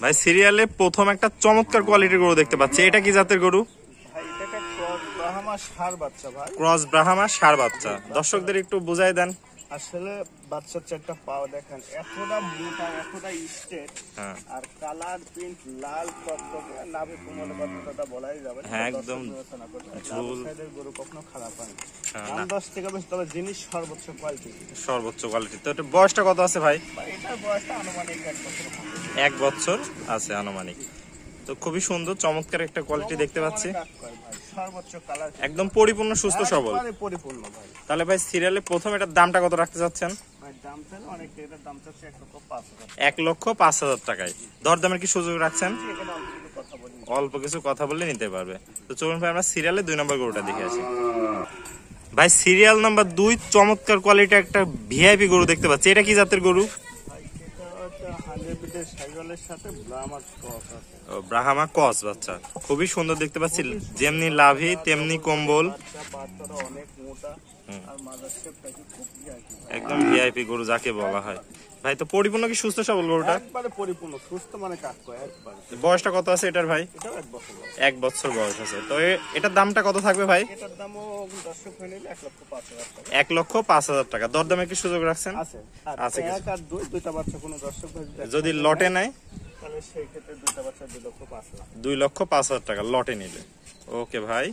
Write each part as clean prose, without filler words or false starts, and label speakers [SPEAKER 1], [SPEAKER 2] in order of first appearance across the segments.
[SPEAKER 1] ভাই সিরিয়ালে প্রথম একটা চমৎকার কোয়ালিটির গরু দেখতে পাচ্ছি, এটা কি জাতের গরু?
[SPEAKER 2] ভাই এটা একটা ক্রস ব্রাহ্মা ষাঁড় বাচ্চা ভাই।
[SPEAKER 1] ক্রস ব্রাহ্মা ষাঁড় বাচ্চা, দর্শকদের একটু বুঝাই দেন।
[SPEAKER 2] আসলে বাচ্চার চারটা পাও দেখেন, এতটা মোটা, এতটা স্ট্রেট, আর কালার প্রিন্ট লাল টকটকে, নাভি কোমল কথাটা বলাই যাবে না।
[SPEAKER 1] হ্যাঁ, একদম
[SPEAKER 2] ঝুল। গরু কখনো খারাপ হয় না। দাম 10 টাকা বেশি, তবে জিনিস সর্বোচ্চ কোয়ালিটি।
[SPEAKER 1] সর্বোচ্চ কোয়ালিটি। তো এটা বয়সটা কত আছে ভাই?
[SPEAKER 2] এটার বয়সটা আনুমানিক 1 বছর।
[SPEAKER 1] 1 বছর আছে আনুমানিক। তো খুবই সুন্দর চমৎকার একটা কোয়ালিটি দেখতে পাচ্ছি,
[SPEAKER 2] সর্বোচ্চ কালার,
[SPEAKER 1] একদম পরিপূর্ণ সুস্থ সবল।
[SPEAKER 2] পরিপূর্ণ ভাই।
[SPEAKER 1] তাহলে ভাই সিরিয়ালে প্রথম এটার দামটা কত রাখতে চাচ্ছেন?
[SPEAKER 2] ভাই দাম চাইলে অনেক, এটার দাম চাচ্ছে 1,05,000।
[SPEAKER 1] 1,05,000 টাকায়। দরদামের কি সুযোগ রাখছেন?
[SPEAKER 2] এখানে অল্প কিছু কথা বলি,
[SPEAKER 1] অল্প কিছু কথা বললে নিতে পারবে। তো চলুন ভাই আমরা সিরিয়ালে 2 নম্বর গরুটা দেখে আসি। ভাই সিরিয়াল নাম্বার 2 চমৎকার কোয়ালিটি একটা ভিআইপি গরু দেখতে পাচ্ছি, এটা কি জাতের গরু?
[SPEAKER 2] ভাই এটা হচ্ছে 100 সাইকেলের সাথে ব্রাহ্মা ক্রস আছে।
[SPEAKER 1] ও ব্রাহ্মা ক্রস বাচ্চা, খুবই সুন্দর দেখতে পাচ্ছি, যেমনি লাভি তেমনি কম্বল,
[SPEAKER 2] বাচ্চাটা অনেক মোটা, আর মাদার শেপটা কি খুব ভিআইপি,
[SPEAKER 1] একদম ভিআইপি গরু যাকে বলা হয়। ভাই তো পরিপূর্ণ কি সুস্থ সবল গরুটা?
[SPEAKER 2] একবারে পরিপূর্ণ সুস্থ, মানে কাজ করে একবারে।
[SPEAKER 1] বয়সটা কত আছে এটার ভাই?
[SPEAKER 2] এটাও 1 বছর বয়স।
[SPEAKER 1] 1 বছর বয়স আছে। তো এটার দামটা কত থাকবে ভাই?
[SPEAKER 2] এটার দামও দর্শক হয়ে নিলে 1,05,000 টাকা।
[SPEAKER 1] 1,05,000 টাকা। দরদামে কি সুযোগ রাখছেন?
[SPEAKER 2] আছে,
[SPEAKER 1] আছে কিছু।
[SPEAKER 2] এক আর দুইটা বাচ্চা কোনো দর্শক ভাই
[SPEAKER 1] যদি লটে নেয়
[SPEAKER 2] তাহলে সেই ক্ষেত্রে দুইটা বাচ্চা 2,05,000।
[SPEAKER 1] 2,05,000 টাকা লটে নিলে। ওকে ভাই,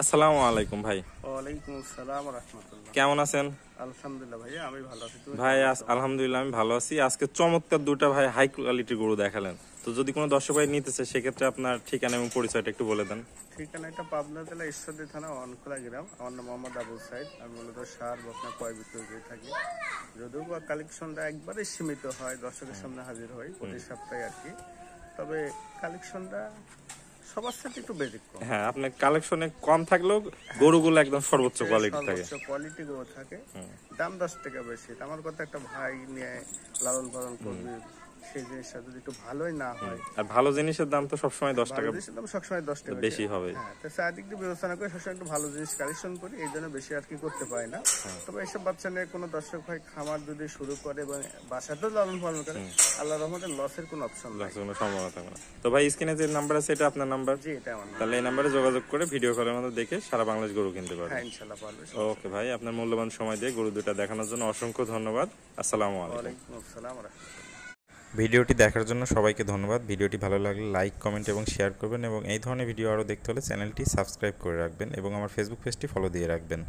[SPEAKER 1] আসসালামু আলাইকুম ভাই।
[SPEAKER 2] ওয়ালাইকুম আসসালাম ওয়া রাহমাতুল্লাহ।
[SPEAKER 1] কেমন আছেন?
[SPEAKER 2] আলহামদুলিল্লাহ ভাইয়া, আমি ভালো আছি। তুমি?
[SPEAKER 1] ভাই আলহামদুলিল্লাহ আমি ভালো আছি। আজকে চমৎকার দুটা ভাই হাই কোয়ালিটির গরু দেখালেন। তো যদি কোনো দর্শক ভাই নিতে চায় সেক্ষেত্রে আপনার ঠিকানা এবং পরিচয়টা একটু বলে দেন।
[SPEAKER 2] ঠিকানাটা পাবনা জেলা ঈশ্বরদী থানা অনখোলা গ্রাম। আমার নাম মোহাম্মদ আবুল সাইদ। আমি মূলত সার বকনা ক্রয় বিক্রয় করে থাকি। যদিও বা কালেকশনটা একবারে সীমিত হয়, দর্শকের সামনে হাজির হয় প্রতি সপ্তাহে আর কি, তবে কালেকশনটা সবার সাথে একটু ব্যতিক্রম।
[SPEAKER 1] হ্যাঁ, আপনার কালেকশনে কম থাকলেও গরুগুলো একদম সর্বোচ্চ কোয়ালিটি থাকে।
[SPEAKER 2] সর্বোচ্চ কোয়ালিটি গরু থাকে, দাম 10 টাকা বেশি। আমার কথা, একটা ভাই নিয়ে লালন পালন করবে, সেই জিনিসটা যদি একটু ভালোই না হয়,
[SPEAKER 1] আর ভালো জিনিসের দাম তো সবসময় 10 টাকা
[SPEAKER 2] দাম সবসময় 10 টাকা
[SPEAKER 1] বেশি হবে।
[SPEAKER 2] হ্যাঁ, তো চারদিক দিয়ে বিবেচনা করে সবসময় একটু ভালো জিনিস কালেকশন করি, এই জন্য বেশি আর কি করতে পারি না। তবে এইসব বাচ্চা নিয়ে কোনো দর্শক ভাই খামার যদি শুরু করে এবং বাসাতেও লালন পালন করে, আল্লাহর রহমতে লসের কোনো অপশন নাই,
[SPEAKER 1] কোনো সম্ভাবনা থাকে না। তো ভাই স্ক্রিনে যে নাম্বার আছে এটা আপনার নাম্বার?
[SPEAKER 2] জি, এটা আমার নাম্বার।
[SPEAKER 1] তাহলে এই নাম্বারে যোগাযোগ করে ভিডিও কলের মধ্যে দেখে সারা বাংলাদেশ গরু কিনতে পারবেন।
[SPEAKER 2] হ্যাঁ, ইনশাআল্লাহ পারবে।
[SPEAKER 1] ওকে ভাই, আপনার মূল্যবান সময় দিয়ে গরু দুটা দেখানোর জন্য অসংখ্য ধন্যবাদ। আসসালামু আলাইকুম।
[SPEAKER 2] ওয়ালাইকুম আসসালাম ওয়া রাহমাতুল্লাহ।
[SPEAKER 1] ভিডিওটি দেখার জন্য সবাইকে ধন্যবাদ। ভিডিওটি ভালো লাগলে লাইক, কমেন্ট এবং শেয়ার করবেন এবং এই ধরনের ভিডিও আরও দেখতে হলে চ্যানেলটি সাবস্ক্রাইব করে রাখবেন এবং আমার ফেসবুক পেজটি ফলো দিয়ে রাখবেন।